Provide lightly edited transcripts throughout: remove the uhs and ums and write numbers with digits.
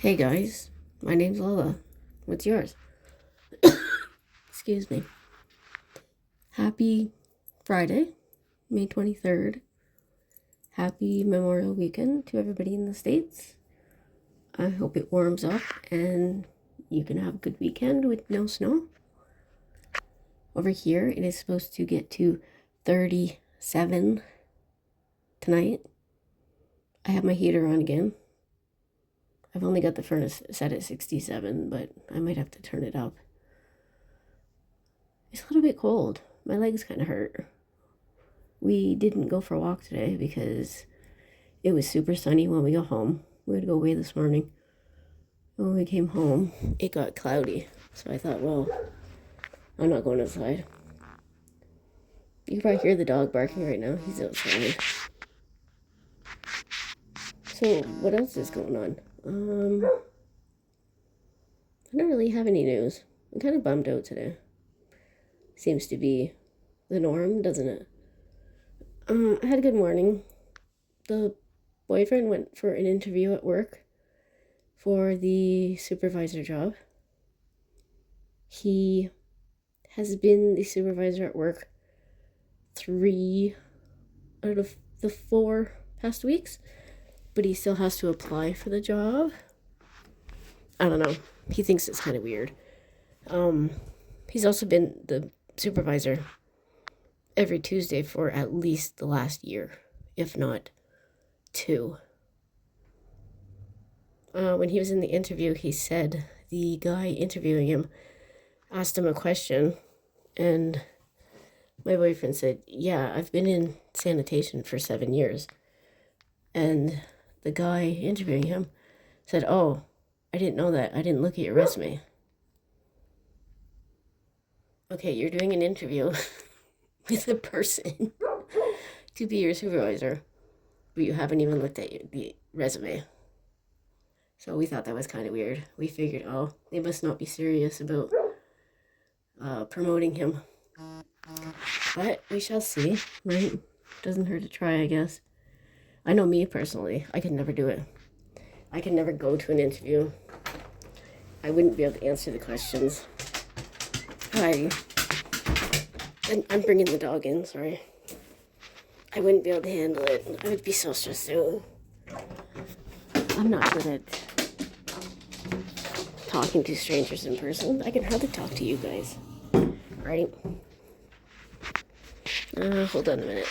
Hey guys, my name's Lola. What's yours? Excuse me. Happy Friday, May 23rd. Happy Memorial Weekend to everybody in the States. I hope it warms up and you can have a good weekend with no snow. Over here, it is supposed to get to 37 tonight. I have my heater on again. I've only got the furnace set at 67, but I might have to turn it up. It's a little bit cold. My legs kind of hurt. We didn't go for a walk today because it was super sunny when we got home. We had to go away this morning. When we came home, it got cloudy. So I thought, well, I'm not going outside. You can probably hear the dog barking right now. He's outside. So what else is going on? I don't really have any news. I'm kind of bummed out today. Seems to be the norm, doesn't it? I had a good morning. The boyfriend went for an interview at work for the supervisor job. He has been the supervisor at work 3 out of the 4 past weeks, but he still has to apply for the job. I don't know. He thinks it's kind of weird. He's also been the supervisor every Tuesday for at least the last year, if not 2. When he was in the interview, he said the guy interviewing him asked him a question, and my boyfriend said, yeah, I've been in sanitation for 7 years. And the guy interviewing him said, oh, I didn't know that. I didn't look at your resume. Okay, you're doing an interview with a person to be your supervisor, but you haven't even looked at the resume. So we thought that was kind of weird. We figured, oh, they must not be serious about promoting him. But we shall see, right? Doesn't hurt to try, I guess. I know me personally, I could never do it. I could never go to an interview. I wouldn't be able to answer the questions. I'm bringing the dog in, sorry. I wouldn't be able to handle it. I would be so stressed out. I'm not good at talking to strangers in person. I can hardly talk to you guys, right? Hold on a minute.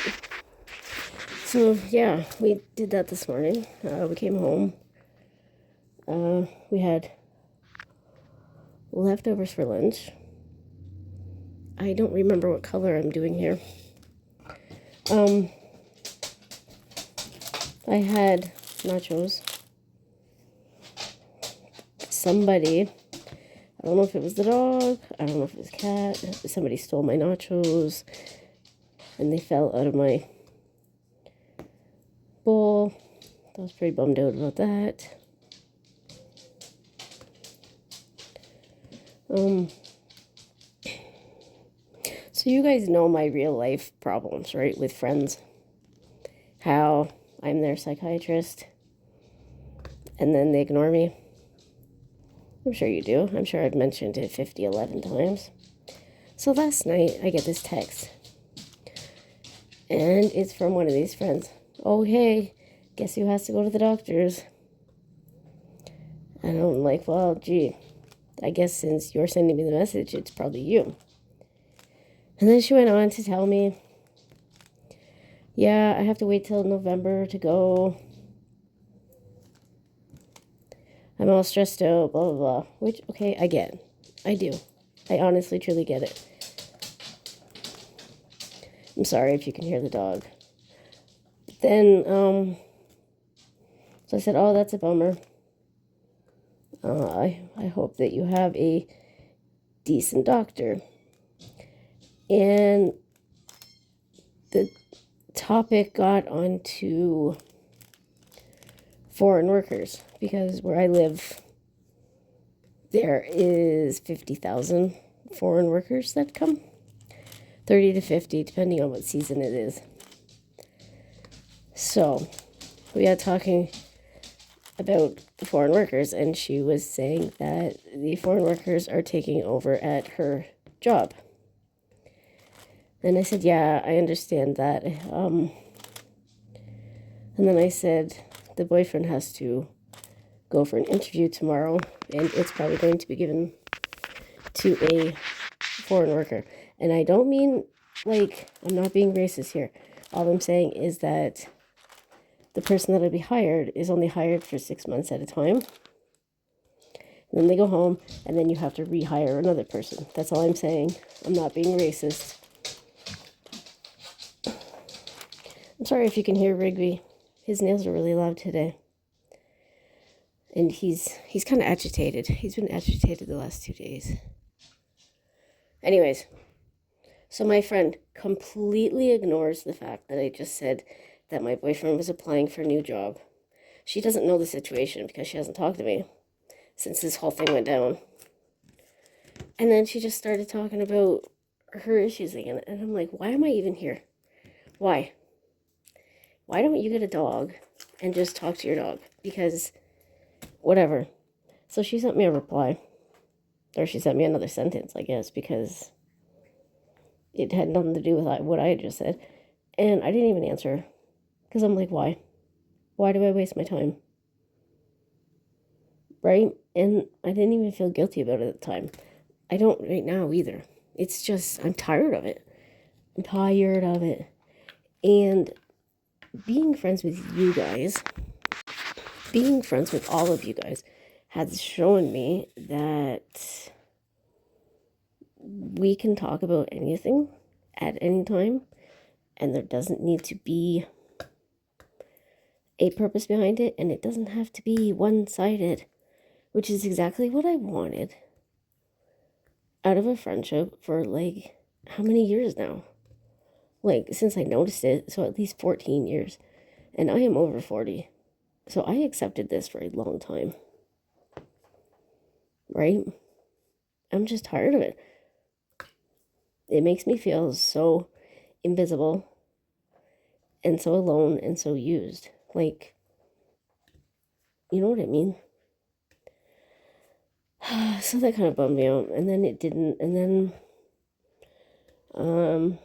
So, yeah, we did that this morning. We came home. We had leftovers for lunch. I don't remember what color I'm doing here. I had nachos. Somebody, I don't know if it was the dog, I don't know if it was a cat, somebody stole my nachos and they fell out of my bowl. I was pretty bummed out about that. So you guys know my real life problems, right, with friends. How I'm their psychiatrist and then they ignore me. I'm sure you do. I'm sure I've mentioned it 11 times. So last night, I get this text. And it's from one of these friends. Oh, hey, guess who has to go to the doctor's? And I'm like, well, gee, I guess since you're sending me the message, it's probably you. And then she went on to tell me, yeah, I have to wait till November to go. I'm all stressed out, blah, blah, blah. Which, okay, I get. I do. I honestly, truly get it. I'm sorry if you can hear the dog. But then, so I said, oh, that's a bummer. I hope that you have a decent doctor. And the topic got onto foreign workers, because where I live, there is 50,000 foreign workers that come. 30 to 50, depending on what season it is. So, we are talking about the foreign workers, and she was saying that the foreign workers are taking over at her job. And I said, yeah, I understand that. And then I said, the boyfriend has to go for an interview tomorrow, and it's probably going to be given to a foreign worker. And I don't mean, like, I'm not being racist here. All I'm saying is that the person that'll be hired is only hired for 6 months at a time. And then they go home, and then you have to rehire another person. That's all I'm saying. I'm not being racist. I'm sorry if you can hear Rigby. His nails are really loud today. And he's kind of agitated. He's been agitated the last 2 days. Anyways, so my friend completely ignores the fact that I just said that my boyfriend was applying for a new job. She doesn't know the situation because she hasn't talked to me since this whole thing went down. And then she just started talking about her issues again. And I'm like, why am I even here? Why? Why don't you get a dog and just talk to your dog? Because whatever. So she sent me a reply. Or she sent me another sentence, I guess, because it had nothing to do with what I had just said. And I didn't even answer her. Because I'm like, why? Why do I waste my time? Right? And I didn't even feel guilty about it at the time. I don't right now either. It's just, I'm tired of it. I'm tired of it. And being friends with you guys, being friends with all of you guys, has shown me that we can talk about anything at any time, and there doesn't need to be a purpose behind it, and it doesn't have to be one-sided, which is exactly what I wanted out of a friendship for, like, how many years now? Like, since I noticed it, so at least 14 years. And I am over 40. So I accepted this for a long time. Right? I'm just tired of it. It makes me feel so invisible and so alone and so used. Like, you know what I mean? So that kind of bummed me out. And then it didn't. And then, so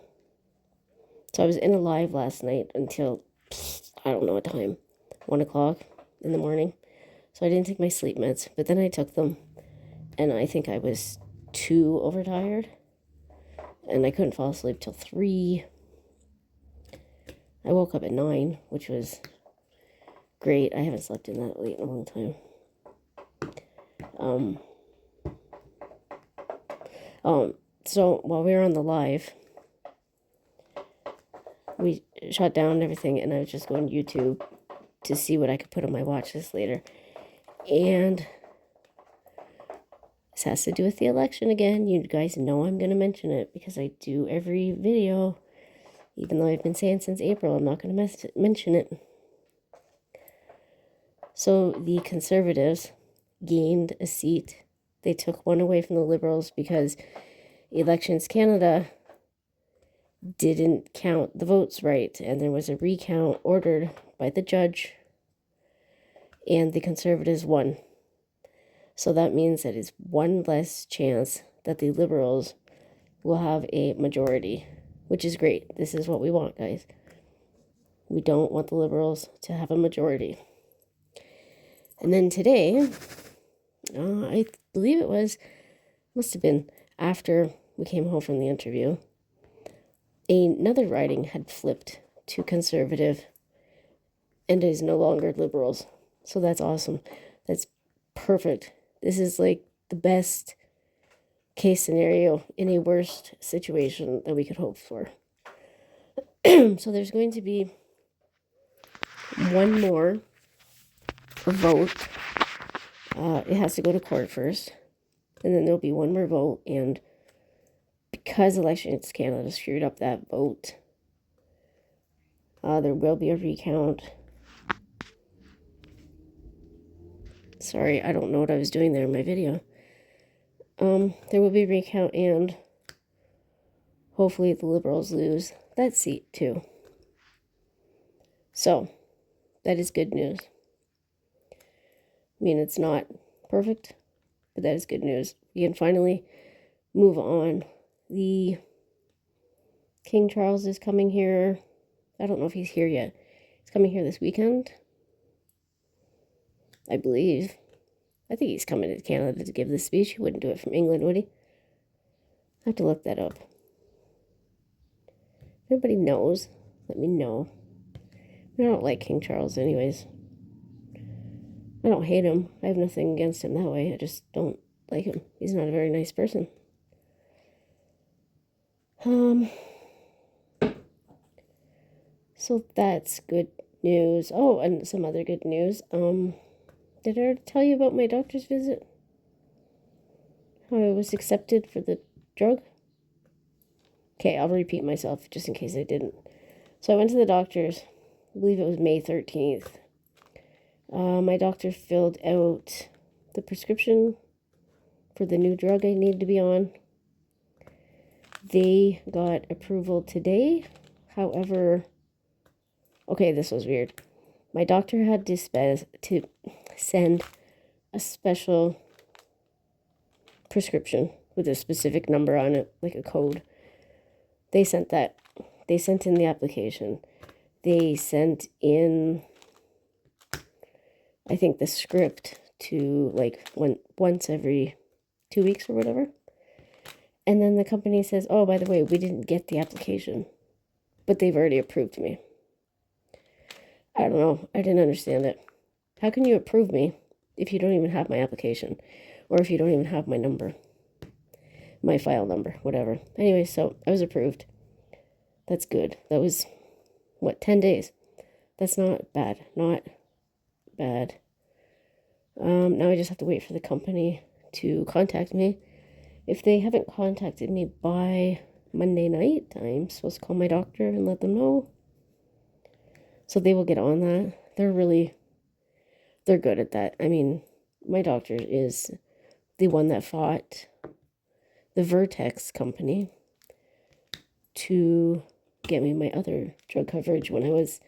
I was in a live last night until, I don't know what time, 1 o'clock in the morning. So I didn't take my sleep meds, but then I took them. And I think I was too overtired. And I couldn't fall asleep till 3. I woke up at 9, which was great. I haven't slept in that late in a long time. So while we were on the live, we shut down everything, and I was just going to YouTube to see what I could put on my watch list later. And this has to do with the election again. You guys know I'm going to mention it because I do every video. Even though I've been saying since April, I'm not going to mention it. So the Conservatives gained a seat. They took one away from the Liberals because Elections Canada didn't count the votes right, and there was a recount ordered by the judge, and the Conservatives won. So that means that it's one less chance that the Liberals will have a majority, which is great. This is what we want, guys. We don't want the Liberals to have a majority. And then today, I believe must have been after we came home from the interview, another riding had flipped to Conservative and is no longer Liberals. So that's awesome. That's perfect. This is like the best case scenario in a worst situation that we could hope for. So there's going to be one more vote. It has to go to court first, and then there'll be one more vote, and because Elections Canada screwed up that vote, there will be a recount. Sorry, I don't know what I was doing there in my video. There will be a recount, and hopefully the Liberals lose that seat too. So, that is good news. mean, it's not perfect, but that is good news. We can finally move on. The King Charles is coming here. I don't know if he's here yet. He's coming here this weekend, I believe. I think he's coming to Canada to give this speech. He wouldn't do it from England, would he? I have to look that up. If anybody knows, let me know. I don't like King Charles anyways. I don't hate him. I have nothing against him that way. I just don't like him. He's not a very nice person. So that's good news. Oh, and some other good news. Did I already tell you about my doctor's visit? How I was accepted for the drug? Okay, I'll repeat myself just in case I didn't. So I went to the doctor's, I believe it was May 13th. My doctor filled out the prescription for the new drug I needed to be on. They got approval today. However, okay, this was weird. My doctor had to send a special prescription with a specific number on it, like a code. They sent that. They sent in the application. They sent in, I think, the script to like once every 2 weeks or whatever. And then the company says, oh, by the way, we didn't get the application, but they've already approved me. I don't know. I didn't understand it. How can you approve me if you don't even have my application, or if you don't even have my number, my file number, whatever. Anyway, so I was approved. That's good. That was, 10 days? That's not bad. Not bad. Now I just have to wait for the company to contact me. If they haven't contacted me by Monday night, I'm supposed to call my doctor and let them know. So they will get on that. They're good at that. I mean, my doctor is the one that fought the Vertex company to get me my other drug coverage when I was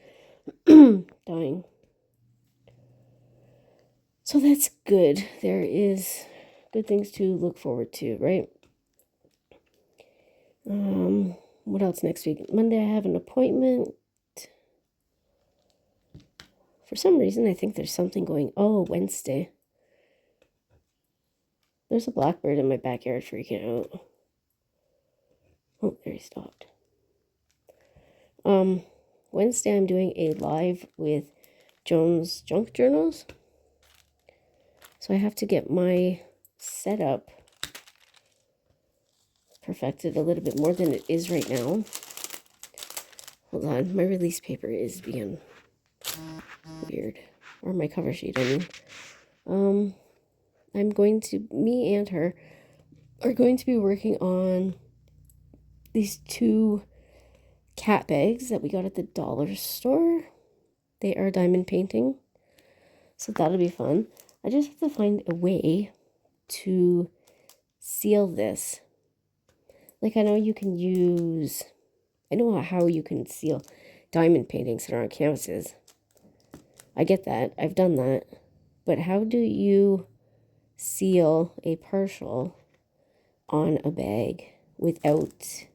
dying. So that's good. There is good things to look forward to, right? What else next week? Monday I have an appointment. For some reason, I think there's something going. Oh, Wednesday. There's a blackbird in my backyard freaking out. Oh, there he stopped. Wednesday I'm doing a live with Jones Junk Journals. So I have to get my setup perfected a little bit more than it is right now. Hold on, my release paper is being weird. Or my cover sheet, I mean. Me and her are going to be working on these 2 cat bags that we got at the dollar store. They are diamond painting, so that'll be fun. I just have to find a way to seal this. Like, I know how you can seal diamond paintings that are on canvases. I get that. I've done that. But how do you seal a partial on a bag without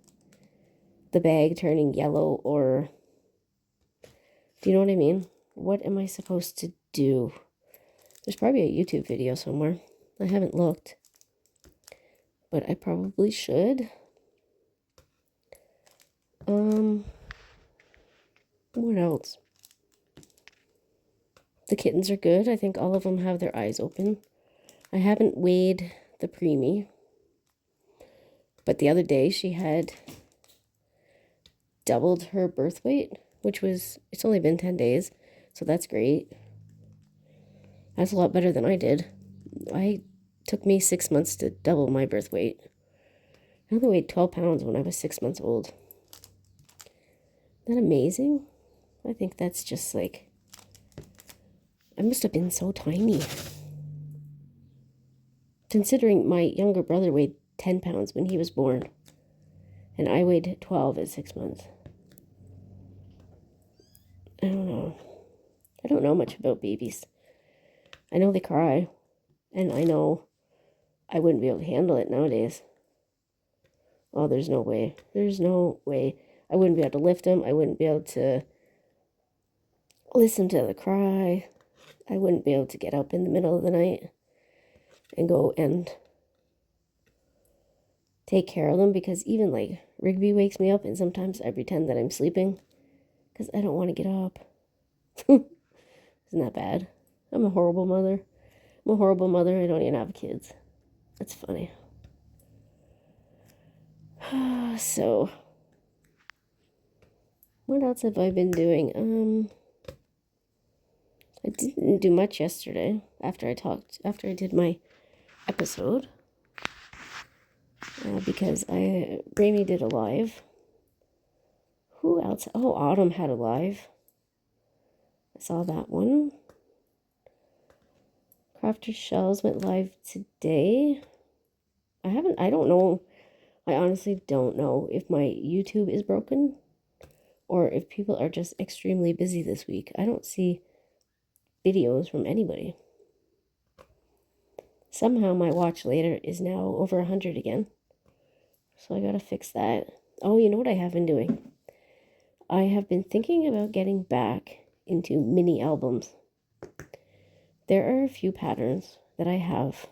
the bag turning yellow? Or do you know what I mean? What am I supposed to do? There's probably a YouTube video somewhere. I haven't looked, but I probably should. What else? The kittens are good. I think all of them have their eyes open. I haven't weighed the preemie, but the other day she had doubled her birth weight, it's only been 10 days, so that's great. That's a lot better than I did. It took me 6 months to double my birth weight. I only weighed 12 pounds when I was 6 months old. Isn't that amazing? I think that's just like, I must have been so tiny. Considering my younger brother weighed 10 pounds when he was born, and I weighed 12 at 6 months. I don't know. I don't know much about babies. I know they cry, and I know I wouldn't be able to handle it nowadays. Oh, there's no way. There's no way. I wouldn't be able to lift them. I wouldn't be able to listen to the cry. I wouldn't be able to get up in the middle of the night and go and take care of them, because even like Rigby wakes me up and sometimes I pretend that I'm sleeping because I don't want to get up. Isn't that bad? I'm a horrible mother. I'm a horrible mother. I don't even have kids. That's funny. So, what else have I been doing? I didn't do much yesterday after I did my episode. Because Raimi did a live. Who else? Oh, Autumn had a live. I saw that one. Crafter Shells went live today. I don't know. I honestly don't know if my YouTube is broken or if people are just extremely busy this week. I don't see videos from anybody. Somehow my watch later is now over 100 again. So I gotta fix that. Oh, you know what I have been doing? I have been thinking about getting back into mini albums. There are a few patterns that I have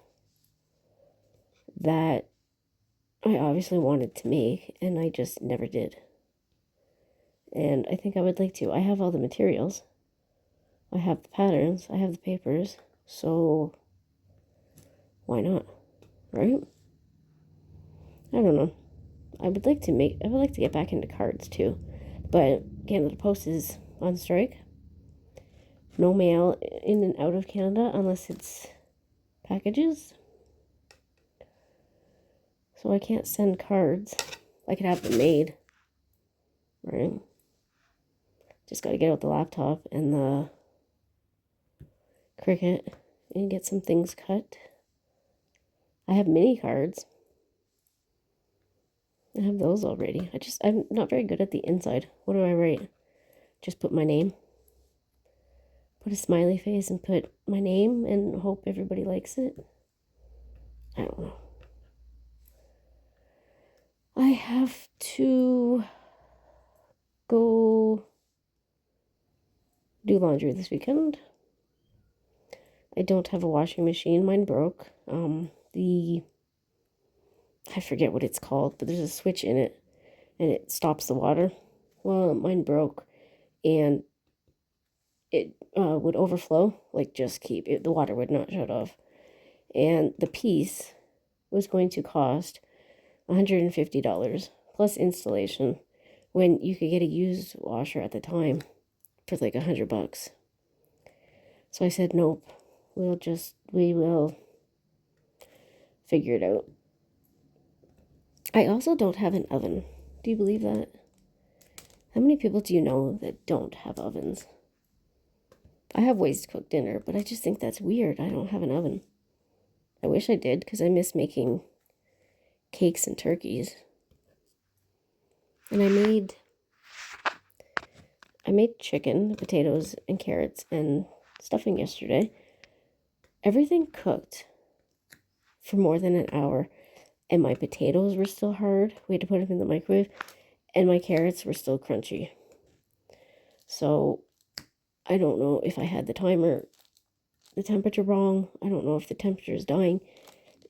that I obviously wanted to make, and I just never did. And I think I would like to. I have all the materials. I have the patterns. I have the papers. So why not? Right? I don't know. I would like to get back into cards too. But Canada Post is on strike. No mail in and out of Canada unless it's packages. So I can't send cards. I could have them made. Right? Just got to get out the laptop and the Cricut and get some things cut. I have mini cards. I have those already. I'm not very good at the inside. What do I write? Just put my name. Put a smiley face and put my name and hope everybody likes it. I don't know. I have to go do laundry this weekend. I don't have a washing machine. Mine broke. I forget what it's called, but there's a switch in it and it stops the water. Well, mine broke and it would overflow, like just keep it. The water would not shut off. And the piece was going to cost $150 plus installation when you could get a used washer at the time for like $100. So I said, nope, we will figure it out. I also don't have an oven. Do you believe that? How many people do you know that don't have ovens? I have ways to cook dinner, but I just think that's weird. I don't have an oven. I wish I did, because I miss making cakes and turkeys. And I made chicken, potatoes, and carrots and stuffing yesterday. Everything cooked for more than an hour, and my potatoes were still hard. We had to put them in the microwave, and my carrots were still crunchy. So I don't know if I had the temperature wrong. I don't know if the temperature is dying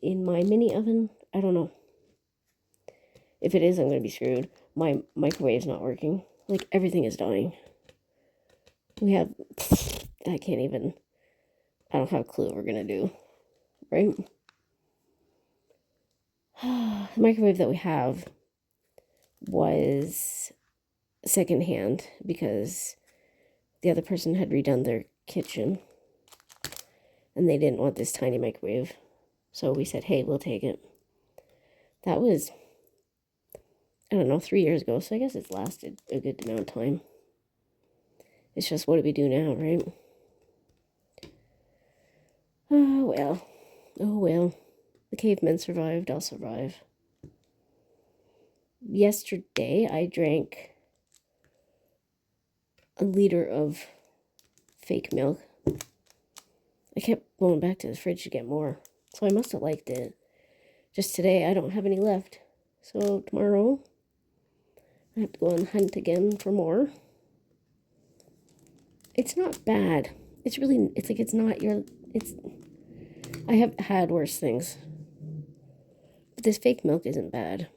in my mini oven. I don't know. If it is, I'm going to be screwed. My microwave's not working. Like, everything is dying. I don't have a clue what we're going to do. Right? The microwave that we have was secondhand because the other person had redone their kitchen and they didn't want this tiny microwave. So we said, hey, we'll take it. That was, I don't know, 3 years ago. So I guess it's lasted a good amount of time. It's just, what do we do now, right? Oh, well. Oh, well. The cavemen survived. I'll survive. Yesterday, I drank a liter of fake milk. I kept going back to the fridge to get more. So I must have liked it. Just today, I don't have any left. So tomorrow, I have to go and hunt again for more. It's not bad. It's like it's not your, I have had worse things. But this fake milk isn't bad.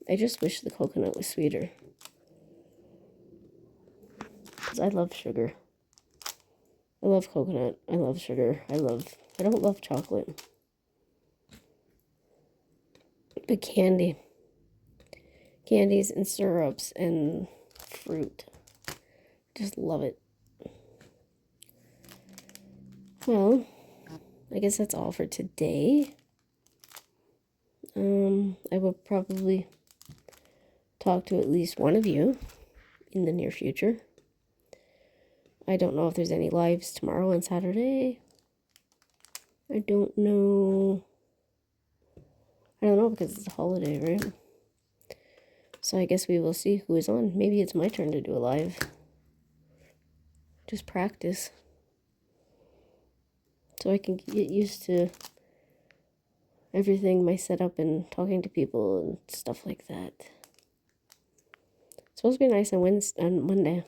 I just wish the coconut was sweeter. Because I love sugar. I love coconut. I love sugar. I don't love chocolate. But candies and syrups and fruit. Just love it. Well, I guess that's all for today. I will probably talk to at least one of you in the near future. I don't know if there's any lives tomorrow and Saturday. I don't know because it's a holiday, right? So I guess we will see who is on. Maybe it's my turn to do a live. Just practice. So I can get used to everything, my setup and talking to people and stuff like that. It's supposed to be nice on Monday.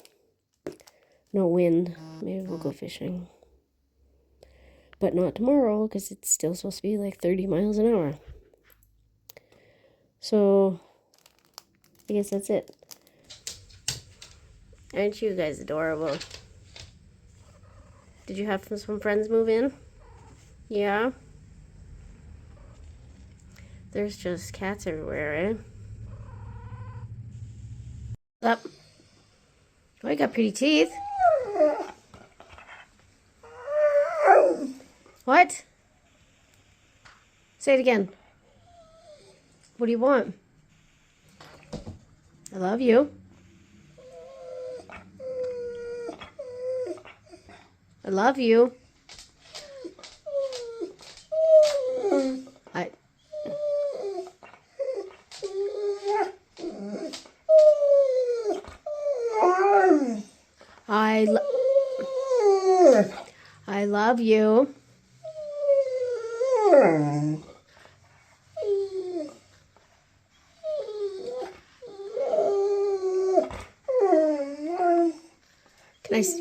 No wind. Maybe we'll go fishing. But not tomorrow because it's still supposed to be like 30 miles an hour. So I guess that's it. Aren't you guys adorable? Did you have some friends move in? Yeah? There's just cats everywhere, eh? Up. Oh, you got pretty teeth. What? Say it again. What do you want? I love you. I love you. I love you.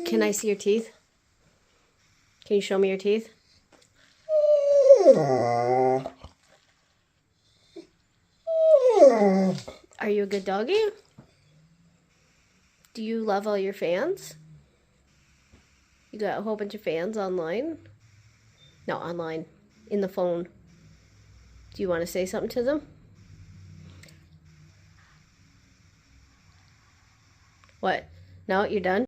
Can I see your teeth? Can you show me your teeth? Are you a good doggy? Do you love all your fans? You got a whole bunch of fans online? No, online. In the phone. Do you want to say something to them? What? No, you're done?